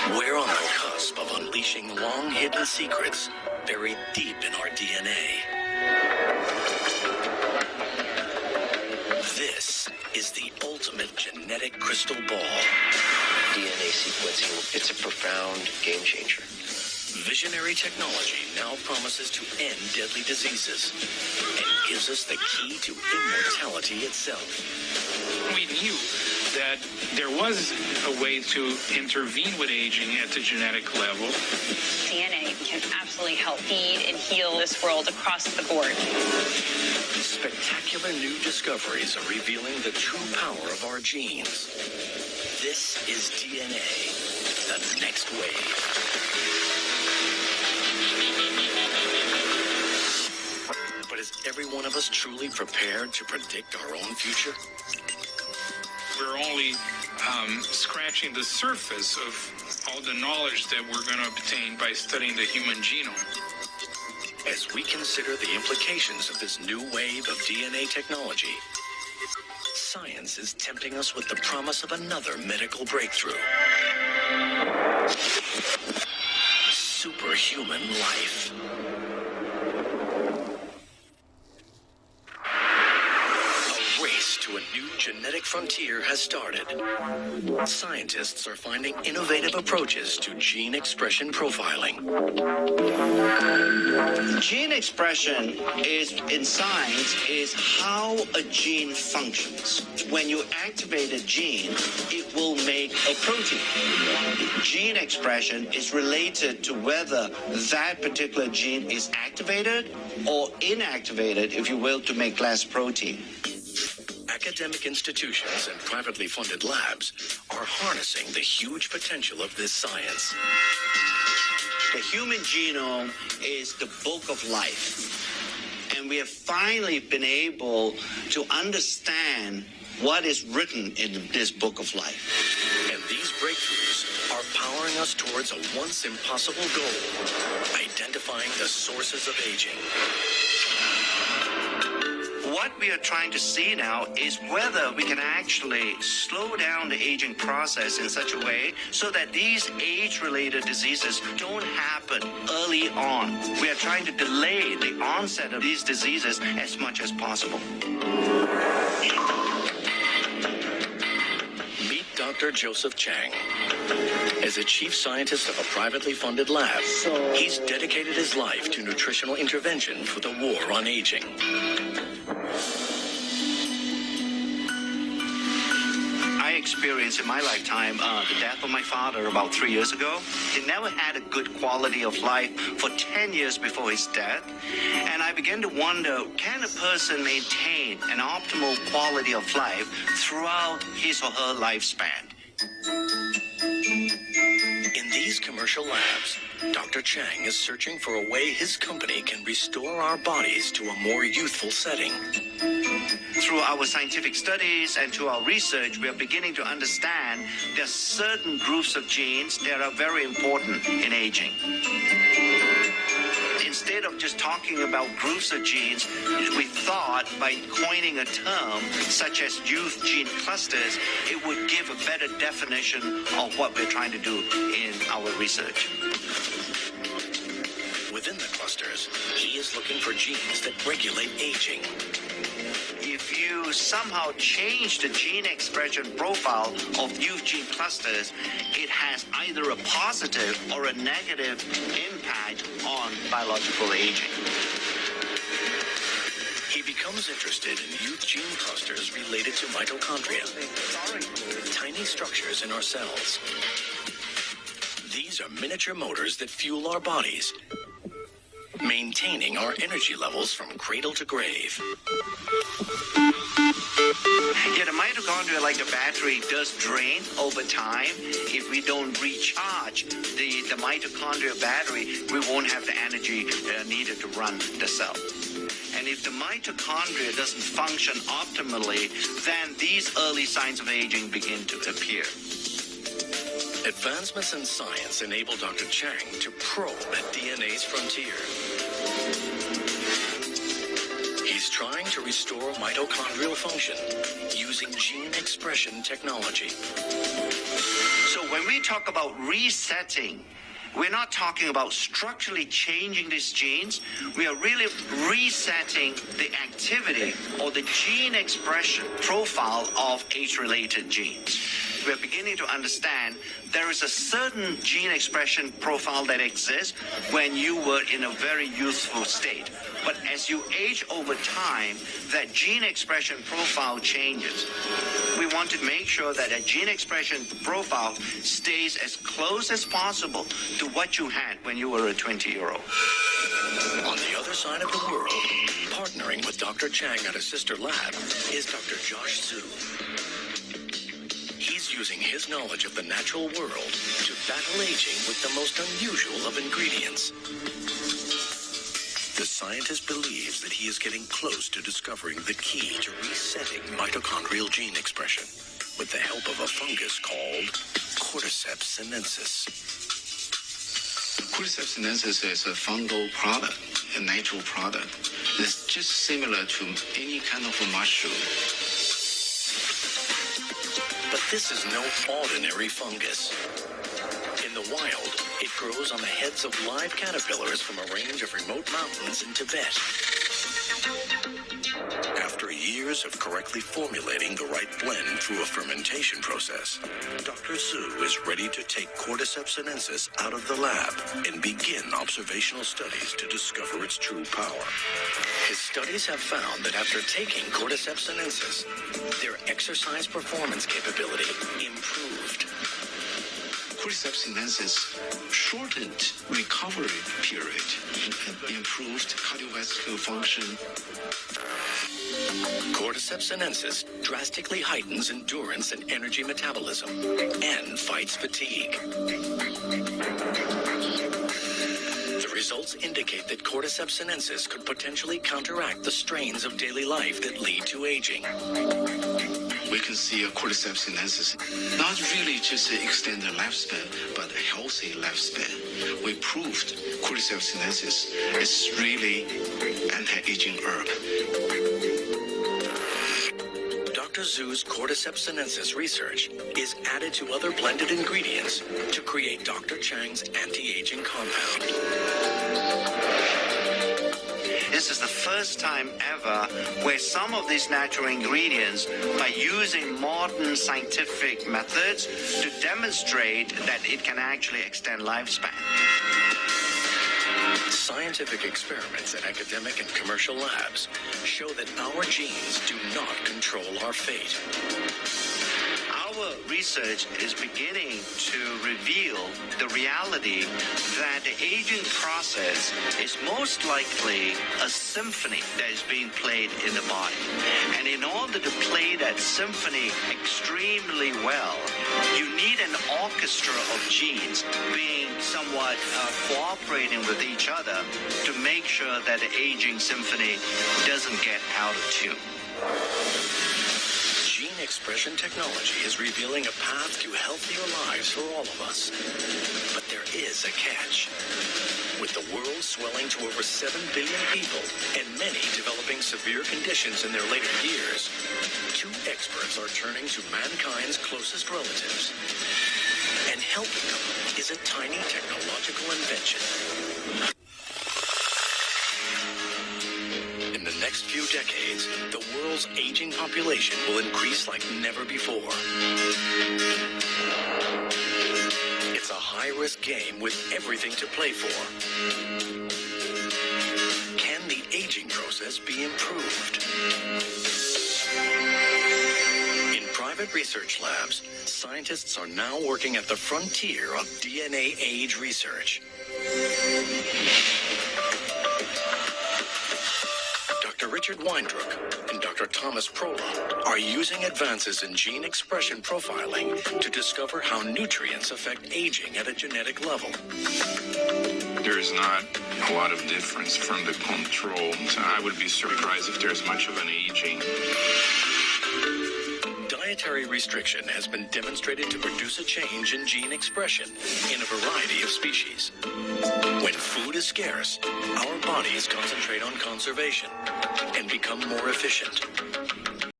We're on the cusp of unleashing long-hidden secrets buried deep in our DNA. This is the ultimate genetic crystal ball. DNA sequencing, it's a profound game changer. Visionary technology now promises to end deadly diseases and gives us the key to immortality itself. We knew that there was a way to intervene with aging at the genetic level. DNA can absolutely help feed and heal this world across the board. Spectacular new discoveries are revealing the true power of our genes. This is DNA, the next wave. But is every one of us truly prepared to predict our own future? We're only scratching the surface of all the knowledge that we're going to obtain by studying the human genome. As we consider the implications of this new wave of DNA technology, science is tempting us with the promise of another medical breakthrough. Superhuman life. A race to a new genetic frontier has started. Scientists are finding innovative approaches to gene expression profiling. Gene expression in science is how a gene functions. When you activate a gene, it will make a protein. Gene expression is related to whether that particular gene is activated or inactivated, if you will, to make less protein. Academic institutions and privately funded labs are harnessing the huge potential of this science. The human genome is the book of life, and we have finally been able to understand what is written in this book of life. And these breakthroughs are powering us towards a once impossible goal: identifying the sources of aging. What we are trying to see now is whether we can actually slow down the aging process in such a way so that these age-related diseases don't happen early on. We are trying to delay the onset of these diseases as much as possible. Meet Dr. Joseph Chang. As a chief scientist of a privately funded lab, he's dedicated his life to nutritional intervention for the war on aging. I experienced in my lifetime the death of my father about 3 years ago. He never had a good quality of life for 10 years before his death. And I began to wonder, can a person maintain an optimal quality of life throughout his or her lifespan? In these commercial labs, Dr. Chang is searching for a way his company can restore our bodies to a more youthful setting. Through our scientific studies and to our research, we are beginning to understand there are certain groups of genes that are very important in aging. Instead of just talking about groups of genes, we thought by coining a term such as youth gene clusters, it would give a better definition of what we're trying to do in our research. Within the clusters, he is looking for genes that regulate aging. If you somehow change the gene expression profile of youth gene clusters, it has either a positive or a negative impact on biological aging. He becomes interested in youth gene clusters related to mitochondria, tiny structures in our cells. These are miniature motors that fuel our bodies, maintaining our energy levels from cradle to grave. Yeah, the mitochondria, like the battery, does drain over time. If we don't recharge the mitochondria battery, we won't have the energy needed to run the cell. And if the mitochondria doesn't function optimally, then these early signs of aging begin to appear. Advancements in science enable Dr. Chang to probe at DNA's frontier. He's trying to restore mitochondrial function using gene expression technology. So when we talk about resetting, we're not talking about structurally changing these genes. We are really resetting the activity or the gene expression profile of age-related genes. We're beginning to understand there is a certain gene expression profile that exists when you were in a very youthful state. But as you age over time, that gene expression profile changes. We want to make sure that a gene expression profile stays as close as possible to what you had when you were a 20-year-old. On the other side of the world, partnering with Dr. Chang at a sister lab, is Dr. Josh Zhu. He's using his knowledge of the natural world to battle aging with the most unusual of ingredients. The scientist believes that he is getting close to discovering the key to resetting mitochondrial gene expression with the help of a fungus called Cordyceps sinensis. Cordyceps sinensis is a fungal product, a natural product. It's just similar to any kind of a mushroom. But this is no ordinary fungus. In the wild, it grows on the heads of live caterpillars from a range of remote mountains in Tibet. After years of correctly formulating the right blend through a fermentation process, Dr. Zhu is ready to take Cordyceps sinensis out of the lab and begin observational studies to discover its true power. His studies have found that after taking Cordyceps sinensis, their exercise performance capability improved. Cordyceps sinensis shortened recovery period and improved cardiovascular function. Cordyceps sinensis drastically heightens endurance and energy metabolism and fights fatigue. The results indicate that Cordyceps sinensis could potentially counteract the strains of daily life that lead to aging. We can see a Cordyceps sinensis not really just to extend the lifespan, but a healthy lifespan. We proved Cordyceps sinensis is really anti-aging herb. Dr. Zhu's Cordyceps sinensis research is added to other blended ingredients to create Dr. Chang's anti-aging compound. This is the first time ever where some of these natural ingredients, by using modern scientific methods, to demonstrate that it can actually extend lifespan. Scientific experiments in academic and commercial labs show that our genes do not control our fate. Our research is beginning to reveal the reality that the aging process is most likely a symphony that is being played in the body. And in order to play that symphony extremely well, you need an orchestra of genes being somewhat cooperating with each other to make sure that the aging symphony doesn't get out of tune. Gene expression technology is revealing a path to healthier lives for all of us. But there is a catch. With the world swelling to over 7 billion people and many developing severe conditions in their later years, 2 experts are turning to mankind's closest relatives. And helping them is a tiny technological invention. In the next few decades, the world's aging population will increase like never before. It's a high-risk game with everything to play for. Can the aging process be improved? In private research labs, scientists are now working at the frontier of DNA age research. Dr. Richard Weindruck and Dr. Thomas Prola are using advances in gene expression profiling to discover how nutrients affect aging at a genetic level. There is not a lot of difference from the control. So I would be surprised if there's much of an aging. Dietary restriction has been demonstrated to produce a change in gene expression in a variety of species. When food is scarce, our bodies concentrate on conservation and become more efficient.